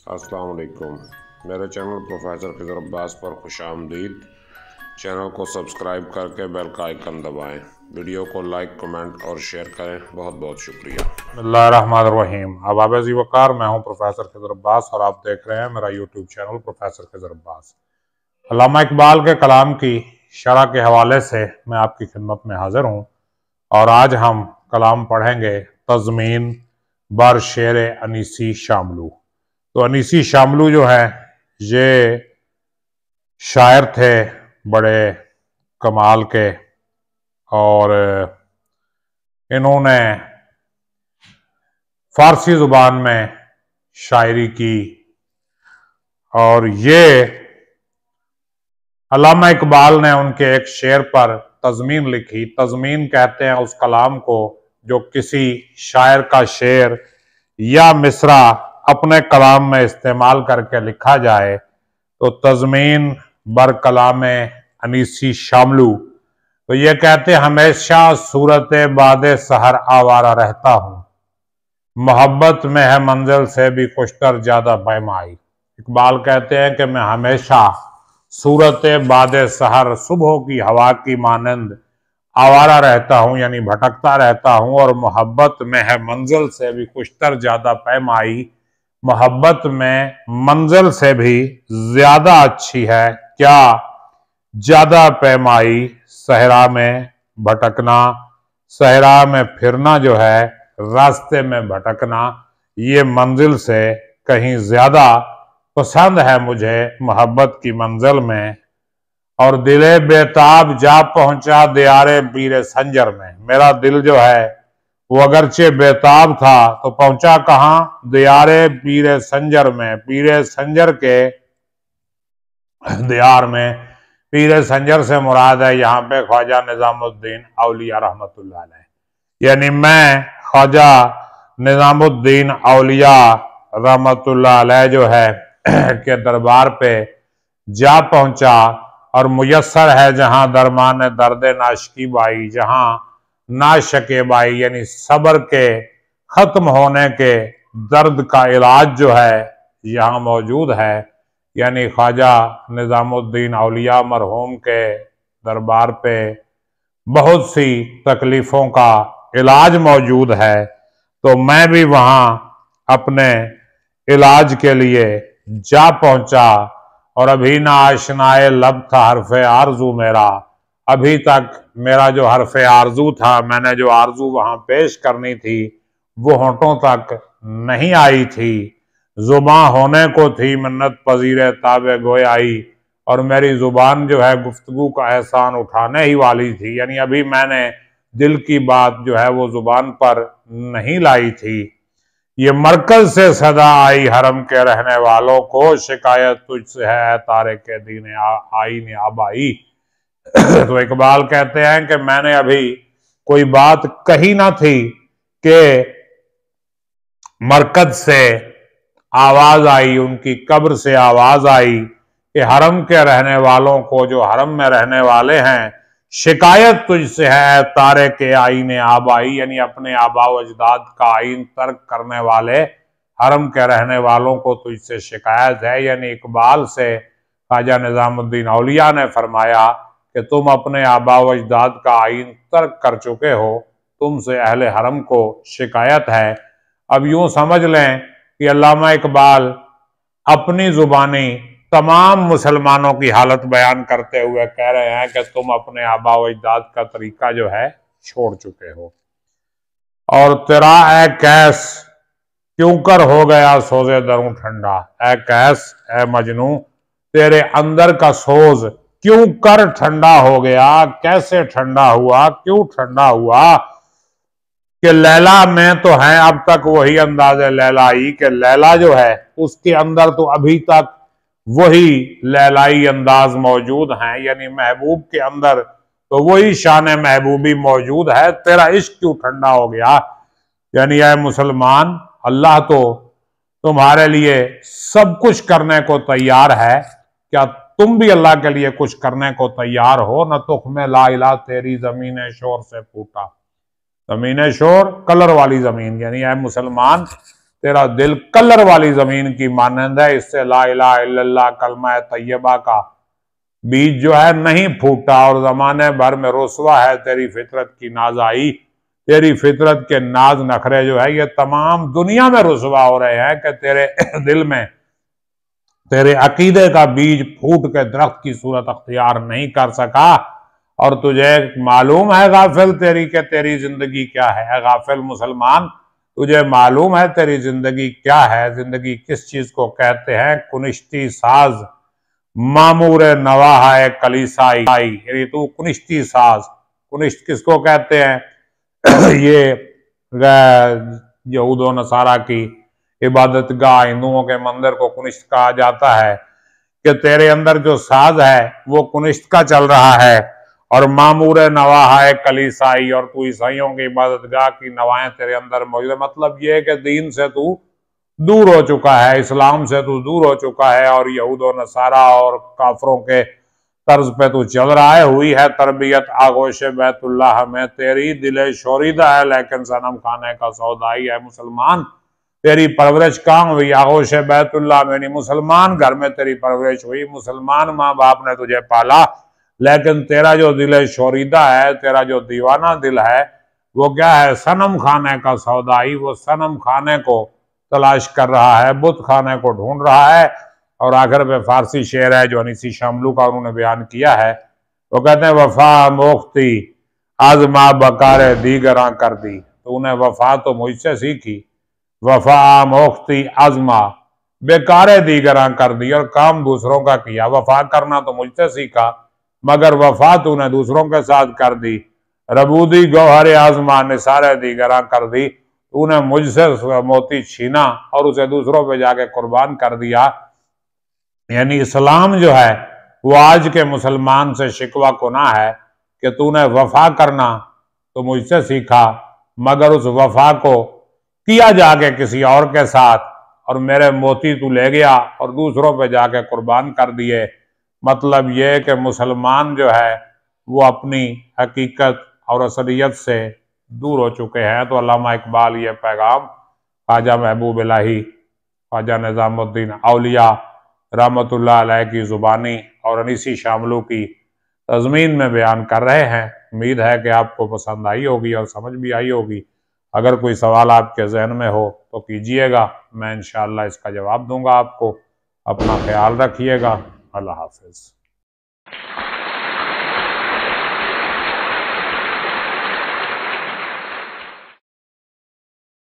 अस्सलाम वालेकुम। मेरे चैनल प्रोफेसर खिज़र अब्बास पर खुशामदीद। चैनल को सब्सक्राइब करके बेल का आइकन दबाएं। वीडियो को लाइक, कमेंट और शेयर करें। बहुत बहुत शुक्रिया। बिस्मिल्लाहिर्रहमानिर्रहीम। अब जी वकार, मैं हूं प्रोफेसर खिज़र अब्बास और आप देख रहे हैं मेरा YouTube channel professor Khizar Abbas. अल्लामा इकबाल के कलाम की शरह के हवाले से मैं आपकी खिदमत में हाजिर हूं और आज हम कलाम पढ़ेंगे तज़मीन बर शेर अनीसी शामलू। तो अनीसी शामलू जो है ये शायर थे बड़े कमाल के, और इन्होंने फारसी जुबान में शायरी की। और ये अल्लामा इकबाल ने उनके एक शेर पर तज़मीन लिखी। तज़मीन कहते हैं उस कलाम को जो किसी शायर का शेर या मिसरा अपने कलाम में इस्तेमाल करके लिखा जाए। तो तज़मीन बर कलाम अनीसी शामलू। तो ये कहते हमेशा सूरत बादे सहर आवारा रहता हूँ, मोहब्बत में है मंजिल से भी खुशतर ज्यादा पैमाई। इकबाल कहते हैं कि मैं हमेशा सूरत बादे सहर, सुबह की हवा की मानंद आवारा रहता हूँ, यानी भटकता रहता हूँ। और मोहब्बत में है मंजिल से भी खुशतर ज्यादा पैमाई। मोहब्बत में मंजिल से भी ज्यादा अच्छी है क्या ज्यादा पैमाई। सहरा में भटकना, सहरा में फिरना जो है, रास्ते में भटकना, ये मंजिल से कहीं ज्यादा पसंद है मुझे मोहब्बत की मंजिल में। और दिले बेताब जा पहुंचा दियारे पीरे संजर में। मेरा दिल जो है वो अगरचे बेताब था तो पहुंचा कहां, दियारे पीरे संजर में। पीरे संजर के दियार में। पीरे संजर से मुराद है यहाँ पे ख्वाजा निजामुद्दीन औलिया रहमतुल्लाह अलैह, यानी मैं ख्वाजा निजामुद्दीन औलिया रहमतुल्लाह अलैह जो है के दरबार पे जा पहुंचा। और मुयस्सर है जहां दरमान दर्द नाशकी बाई, जहां नाशके बाई यानी सब्र के खत्म होने के दर्द का इलाज जो है यहाँ मौजूद है। यानी ख्वाजा निजामुद्दीन औलिया मरहूम के दरबार पे बहुत सी तकलीफों का इलाज मौजूद है। तो मैं भी वहां अपने इलाज के लिए जा पहुंचा। और अभी ना आशनाए लब था हरफे आरजू मेरा, अभी तक मेरा जो हरफे आरजू था, मैंने जो आरजू वहां पेश करनी थी वो होंठों तक नहीं आई थी। जुबान होने को थी मिन्नत पजीरे ताबे गोयाई, और मेरी जुबान जो है गुफ्तगू का एहसान उठाने ही वाली थी। यानी अभी मैंने दिल की बात जो है वो जुबान पर नहीं लाई थी। ये मरकज से सदा आई हरम के रहने वालों को, शिकायत तुझसे है तारे के दीन आई ने आबाई। तो इकबाल कहते हैं कि मैंने अभी कोई बात कही ना थी कि मरकज से आवाज आई, उनकी कब्र से आवाज आई कि हरम के रहने वालों को, जो हरम में रहने वाले हैं, शिकायत तुझसे है तारे के आईने आबाई, यानी अपने आबा अजदाद का आइन तर्क करने वाले हरम के रहने वालों को तुझसे शिकायत है। यानी इकबाल से ख्वाजा निजामुद्दीन औलिया ने फरमाया कि तुम अपने आबा अजदाद का आइन तर्क कर चुके हो, तुमसे अहले हरम को शिकायत है। अब यूं समझ लें कि अल्लामा इकबाल अपनी जुबानी तमाम मुसलमानों की हालत बयान करते हुए कह रहे हैं कि तुम अपने आबा अजदाद का तरीका जो है छोड़ चुके हो। और तेरा ए कैस क्यों कर हो गया सोजे दरूं ठंडा, ए कैस ए मजनू तेरे अंदर का सोज क्यों कर ठंडा हो गया। कैसे ठंडा हुआ, क्यों ठंडा हुआ कि लैला में तो है अब तक वही अंदाज़े लैलाई, कि लैला जो है उसके अंदर तो अभी तक वही लैलाई अंदाज मौजूद हैं। यानी महबूब के अंदर तो वही शान महबूबी मौजूद है, तेरा इश्क क्यों ठंडा हो गया। यानी ऐ मुसलमान, अल्लाह तो तुम्हारे लिए सब कुछ करने को तैयार है, क्या तुम भी अल्लाह के लिए कुछ करने को तैयार हो। न तुख्मे ला इला तेरी जमीन शोर से फूटा, जमीन शोर कलर वाली जमीन, यानी ऐ मुसलमान तेरा दिल कलर वाली जमीन की मानंद है। इससे ला इलाहा इल्लल्लाह कलमा तैयबा का बीज जो है नहीं फूटा और जमाने भर में रुसवा है तेरी फितरत की नाजाई। तेरी फितरत के नाज नखरे जो है ये तमाम दुनिया में रुसवा हो रहे हैं कि तेरे दिल में तेरे अकीदे का बीज फूट के दरख्त की सूरत अख्तियार नहीं कर सका। और तुझे मालूम है गाफिल तेरी के तेरी जिंदगी क्या है। गाफिल मुसलमान, तुझे मालूम है तेरी जिंदगी क्या है। जिंदगी किस चीज को कहते हैं। कुनिश्ती साज मामूर नवाहा कलीसाई, यानी तू कुनिश्ती साज। कुनिश्त किसको कहते हैं ये यहूद व नसारा की इबादत गाह, हिंदुओं के मंदिर को कुनिश्त कहा जाता है कि तेरे अंदर जो साज है वो कुनिश्त का चल रहा है। और मामूर नवाहा कलीसाई, और तू ईसाइयों की इबादत गाह की नवाएं तेरे अंदर मौजूद है। मतलब ये है कि दीन से तू दूर हो चुका है, इस्लाम से तू दूर हो चुका है और यहूद व नसारा और काफरों के तर्ज पे तू चल रहा है। हुई है तरबियत आगोश बैतुल्लाह में तेरी, दिले शोरीदा है लेकिन सनम खाने का सौदाई है। मुसलमान, तेरी परवरिश कहाँ हुई। आगोश बैतुल्लाह में नहीं, मुसलमान घर में तेरी परवरिश हुई। मुसलमान माँ बाप ने तुझे पाला, लेकिन तेरा जो दिल शोरीदा है, तेरा जो दीवाना दिल है, वो क्या है, सनम खाने का सौदाई। वो सनम खाने को तलाश कर रहा है, बुत खाने को ढूंढ रहा है। और आखिर में फारसी शेर है जो अनीसी शामलू का उन्होंने बयान किया है। वो कहते हैं वफा मोख्ती आजमा बकारे दीगरा कर दी। तो उन्हें वफा तो मुझसे सीखी, वफा मोख्ती आजमा बेकारे दीगरा कर दी, और काम दूसरों का किया। वफा करना तो मुझसे सीखा मगर वफा तूने दूसरों के साथ कर दी। रबूदी गौहर आजमा निसारे दीगरा कर दी, तूने मुझसे मोती छीना और उसे दूसरों पे जाके कुर्बान कर दिया। यानी इस्लाम जो है वो आज के मुसलमान से शिकवा कुना है कि तूने वफा करना तो मुझसे सीखा मगर उस वफा को किया जाके किसी और के साथ, और मेरे मोती तू ले गया और दूसरों पे जाके कुर्बान कर दिए। मतलब ये कि मुसलमान जो है वो अपनी हकीकत और असलियत से दूर हो चुके हैं। तो अल्लामा इकबाल ये पैगाम ख्वाजा महबूब इलाही ख्वाजा निज़ामुद्दीन औलिया रहमतुल्लाह अलैह की ज़ुबानी और अनीसी शामलू की तज़मीन में बयान कर रहे हैं। उम्मीद है कि आपको पसंद आई होगी और समझ भी आई होगी। अगर कोई सवाल आपके जहन में हो तो कीजिएगा, मैं इंशाअल्लाह इसका जवाब दूंगा आपको। अपना ख्याल रखिएगा। अल्लाह हाफ़िज़।